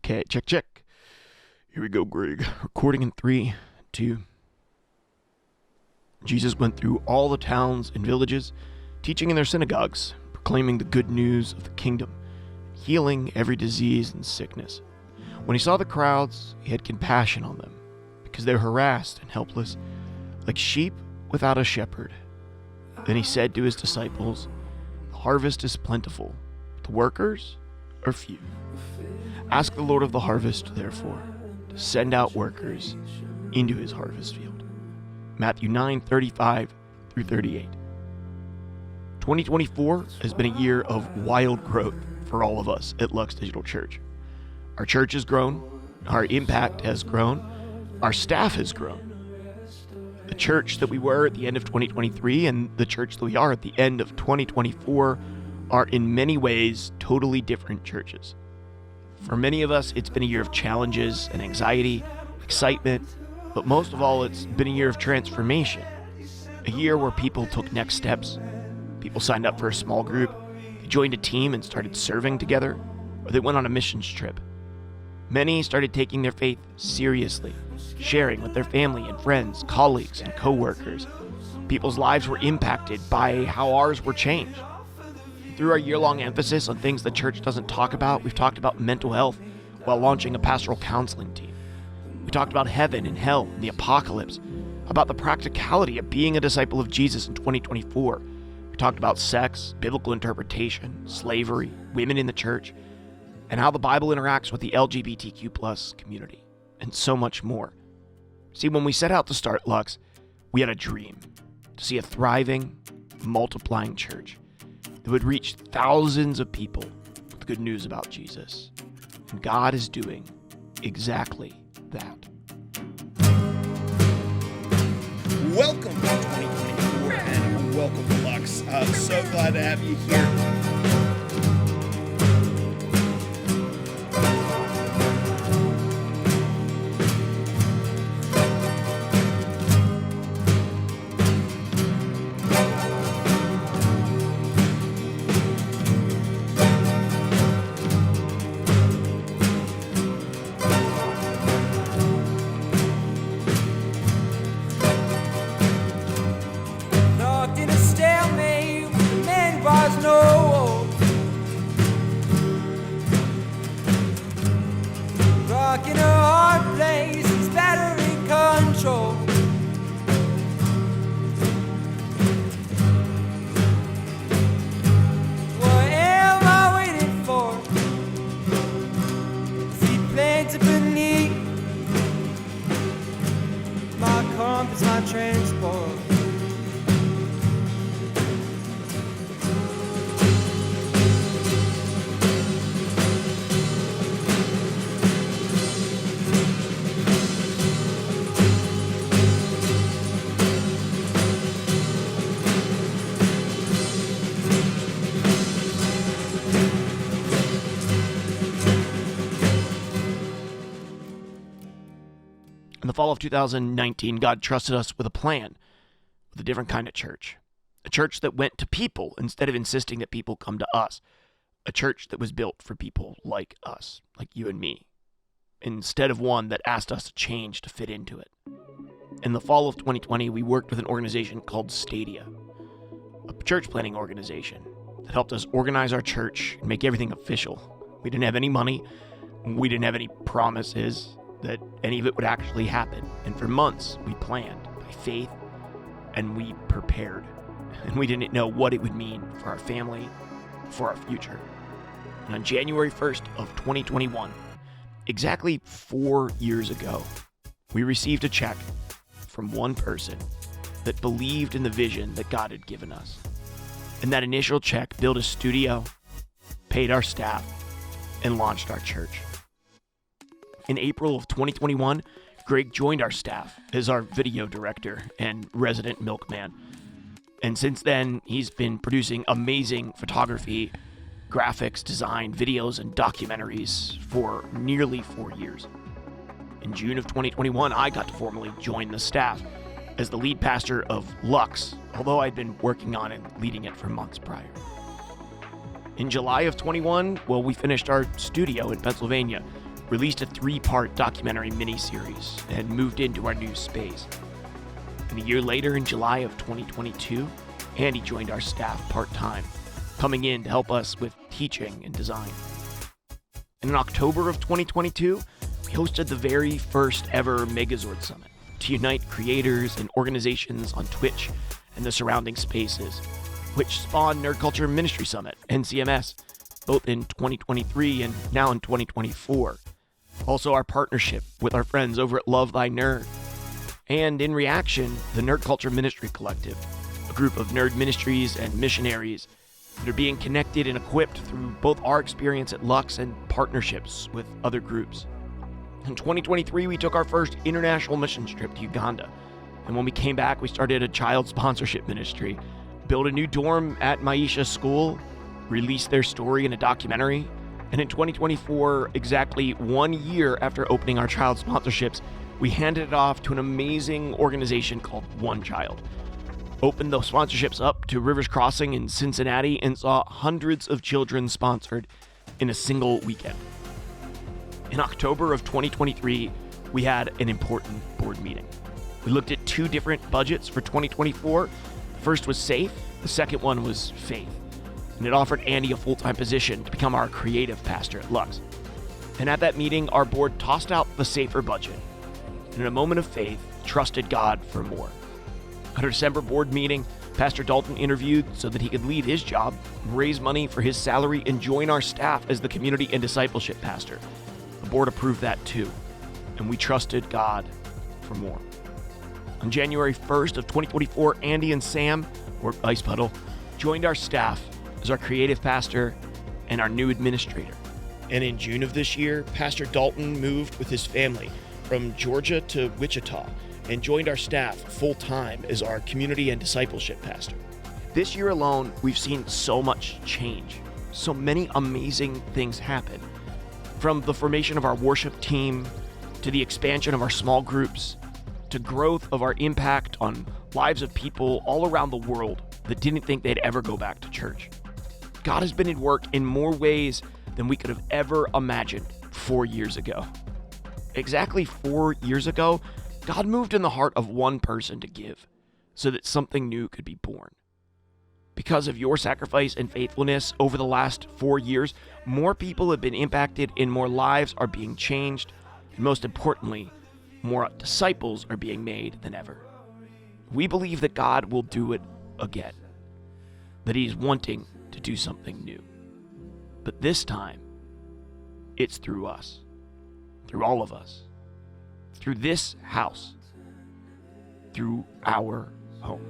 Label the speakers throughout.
Speaker 1: Okay, check. Here we go, Greg. Recording in 3, 2. Jesus went through all the towns and villages, teaching in their synagogues, proclaiming the good news of the kingdom, healing every disease and sickness. When he saw the crowds, he had compassion on them, because they were harassed and helpless, like sheep without a shepherd. Then he said to his disciples, "The harvest is plentiful, but the workers are few. Ask the Lord of the harvest, therefore, to send out workers into his harvest field." Matthew 9:35 through 38. 2024 has been a year of wild growth for all of us at Lux Digital Church. Our church has grown, our impact has grown, our staff has grown. The church that we were at the end of 2023 and the church that we are at the end of 2024 are in many ways totally different churches. For many of us, it's been a year of challenges and anxiety, excitement, but most of all, it's been a year of transformation. A year where people took next steps. People signed up for a small group, they joined a team and started serving together, or they went on a missions trip. Many started taking their faith seriously, sharing with their family and friends, colleagues, and co-workers. People's lives were impacted by how ours were changed. Through our year-long emphasis on things the church doesn't talk about, we've talked about mental health while launching a pastoral counseling team. We talked about heaven and hell and the apocalypse, about the practicality of being a disciple of Jesus in 2024. We talked about sex, biblical interpretation, slavery, women in the church, and how the Bible interacts with the LGBTQ+ community, and so much more. See, when we set out to start Lux, we had a dream to see a thriving, multiplying church that would reach thousands of people with good news about Jesus. And God is doing exactly that.
Speaker 2: Welcome to 2024 and welcome to Lux. So glad to have you here.
Speaker 1: In the fall of 2019, God trusted us with a plan, with a different kind of church. A church that went to people instead of insisting that people come to us. A church that was built for people like us, like you and me, instead of one that asked us to change to fit into it. In the fall of 2020, we worked with an organization called Stadia, a church planning organization that helped us organize our church and make everything official. We didn't have any money. We didn't have any promises that any of it would actually happen. And for months, we planned by faith and we prepared. And we didn't know what it would mean for our family, for our future. And on January 1st of 2021, exactly 4 years ago, we received a check from one person that believed in the vision that God had given us. And that initial check built a studio, paid our staff, and launched our church. In April of 2021, Greg joined our staff as our video director and resident milkman. And since then, he's been producing amazing photography, graphics, design, videos, and documentaries for nearly 4 years. In June of 2021, I got to formally join the staff as the lead pastor of Lux, although I'd been working on and leading it for months prior. In July of 21, we finished our studio in Pennsylvania, released a 3-part documentary miniseries, and moved into our new space. And a year later, in July of 2022, Andy joined our staff part-time, coming in to help us with teaching and design. And in October of 2022, we hosted the very first ever Megazord Summit to unite creators and organizations on Twitch and the surrounding spaces, which spawned Nerd Culture Ministry Summit, NCMS, both in 2023 and now in 2024. Also our partnership with our friends over at Love Thy Nerd. And in reaction, the Nerd Culture Ministry Collective, a group of nerd ministries and missionaries that are being connected and equipped through both our experience at Lux and partnerships with other groups. In 2023, we took our first international mission trip to Uganda. And when we came back, we started a child sponsorship ministry, built a new dorm at Maisha School, released their story in a documentary, and in 2024, exactly 1 year after opening our child sponsorships, we handed it off to an amazing organization called One Child. Opened those sponsorships up to Rivers Crossing in Cincinnati and saw hundreds of children sponsored in a single weekend. In October of 2023, we had an important board meeting. We looked at 2 different budgets for 2024. The first was SAFE, the second one was FAITH. And it offered Andy a full-time position to become our creative pastor at Lux. And at that meeting, our board tossed out the safer budget, and in a moment of faith, trusted God for more. At our December board meeting, Pastor Dalton interviewed so that he could leave his job, raise money for his salary, and join our staff as the community and discipleship pastor. The board approved that too, and we trusted God for more. On January 1st of 2024, Andy and Sam, or Ice Puddle, joined our staff as our creative pastor and our new administrator. And in June of this year, Pastor Dalton moved with his family from Georgia to Wichita and joined our staff full-time as our community and discipleship pastor. This year alone, we've seen so much change. So many amazing things happen. From the formation of our worship team, to the expansion of our small groups, to growth of our impact on lives of people all around the world that didn't think they'd ever go back to church. God has been at work in more ways than we could have ever imagined 4 years ago. Exactly 4 years ago, God moved in the heart of one person to give so that something new could be born. Because of your sacrifice and faithfulness over the last 4 years, more people have been impacted and more lives are being changed. And most importantly, more disciples are being made than ever. We believe that God will do it again, that He's wanting to do something new. But this time, it's through us, through all of us, through this house, through our home.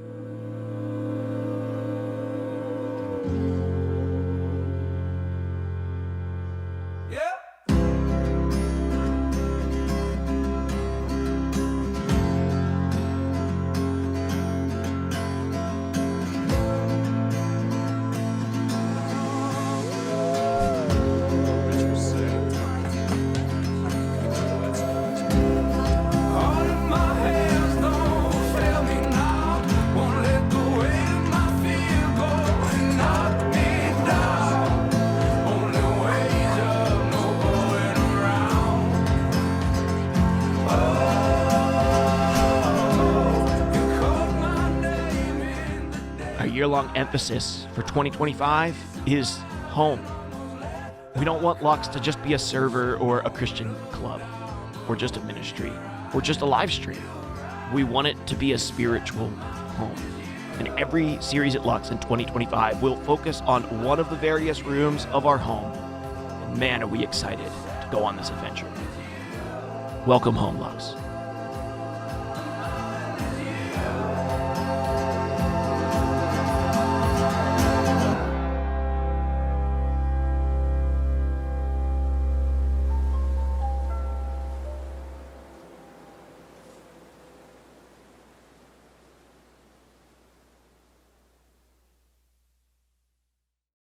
Speaker 1: Year-long emphasis for 2025 is home. We don't want Lux to just be a server or a Christian club or just a ministry or just a live stream. We want it to be a spiritual home. And every series at Lux in 2025 will focus on one of the various rooms of our home. And man, are we excited to go on this adventure. Welcome home, Lux.